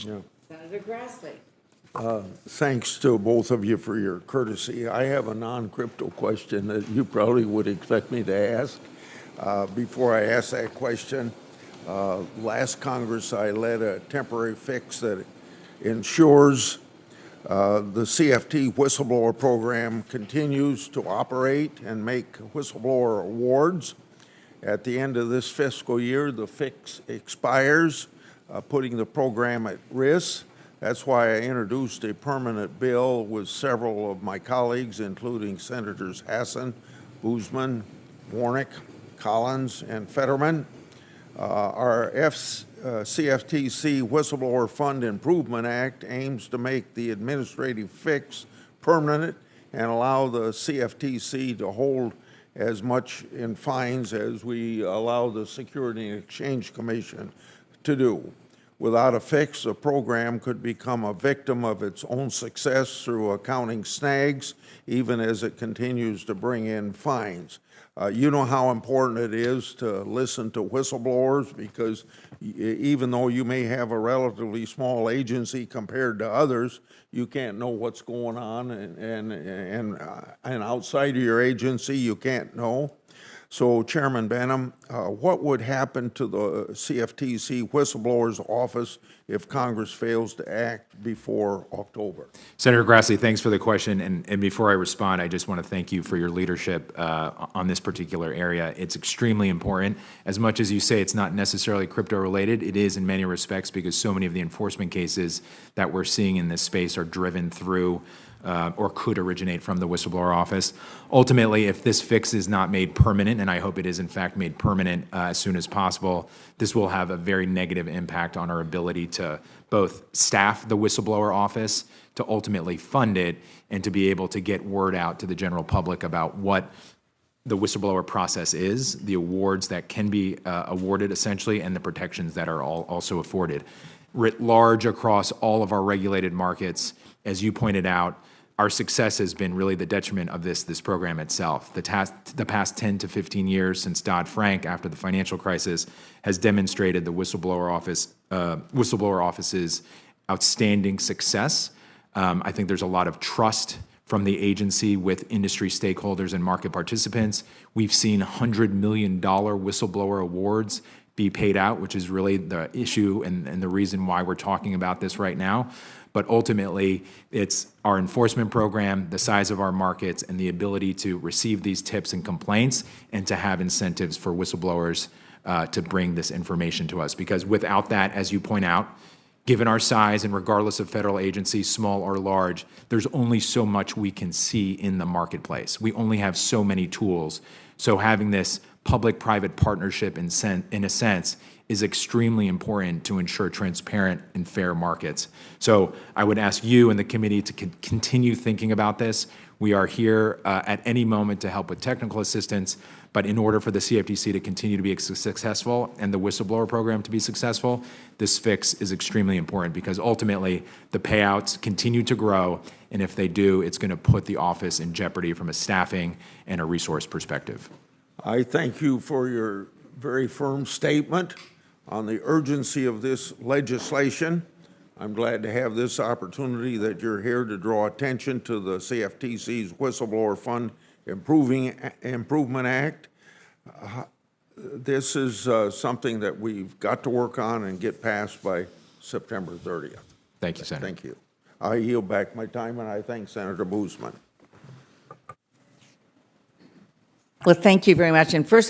Yeah. Senator Grassley. Thanks to both of you for your courtesy. I have a non-crypto question that you probably would expect me to ask. Before I ask that question, last Congress I led a temporary fix that ensures the CFT whistleblower program continues to operate and make whistleblower awards. At the end of this fiscal year, the fix expires, putting the program at risk. That's why I introduced a permanent bill with several of my colleagues, including Senators Hassan, Boozman, Warnick, Collins, and Fetterman. Our CFTC Whistleblower Fund Improvement Act aims to make the administrative fix permanent and allow the CFTC to hold as much in fines as we allow the Security and Exchange Commission to do. Without a fix, the program could become a victim of its own success through accounting snags, even as it continues to bring in fines. You know how important it is to listen to whistleblowers, because even though you may have a relatively small agency compared to others, you can't know what's going on, and outside of your agency, you can't know. So, Chairman Benham, what would happen to the CFTC Whistleblowers Office if Congress fails to act before October? Senator Grassley, thanks for the question. And before I respond, I just want to thank you for your leadership on this particular area. It's extremely important. As much as you say it's not necessarily crypto-related, it is in many respects, because so many of the enforcement cases that we're seeing in this space are driven through or could originate from the whistleblower office. Ultimately, if this fix is not made permanent, and I hope it is in fact made permanent as soon as possible, this will have a very negative impact on our ability to both staff the whistleblower office, to ultimately fund it, and to be able to get word out to the general public about what the whistleblower process is, the awards that can be awarded essentially, and the protections that are also afforded. Writ large across all of our regulated markets, as you pointed out, our success has been really the detriment of this program itself. The past 10 to 15 years since Dodd-Frank, after the financial crisis, has demonstrated the whistleblower office's outstanding success. I think there's a lot of trust from the agency with industry stakeholders and market participants. We've seen $100 million whistleblower awards be paid out, which is really the issue and the reason why we're talking about this right now. But ultimately, it's our enforcement program, the size of our markets, and the ability to receive these tips and complaints, and to have incentives for whistleblowers to bring this information to us. Because without that, as you point out, given our size and regardless of federal agency, small or large, there's only so much we can see in the marketplace. We only have so many tools. So having this public-private partnership, in a sense, is extremely important to ensure transparent and fair markets. So I would ask you and the committee to continue thinking about this. We are here at any moment to help with technical assistance, but in order for the CFTC to continue to be successful and the whistleblower program to be successful, this fix is extremely important, because ultimately the payouts continue to grow, and if they do, it's going to put the office in jeopardy from a staffing and a resource perspective. I thank you for your very firm statement on the urgency of this legislation. I'm glad to have this opportunity that you're here to draw attention to the CFTC's Whistleblower Fund Improvement Act. This is something that we've got to work on and get passed by September 30th. Thank you, Senator. Thank you. I yield back my time, and I thank Senator Boozman. Well, thank you very much. And first,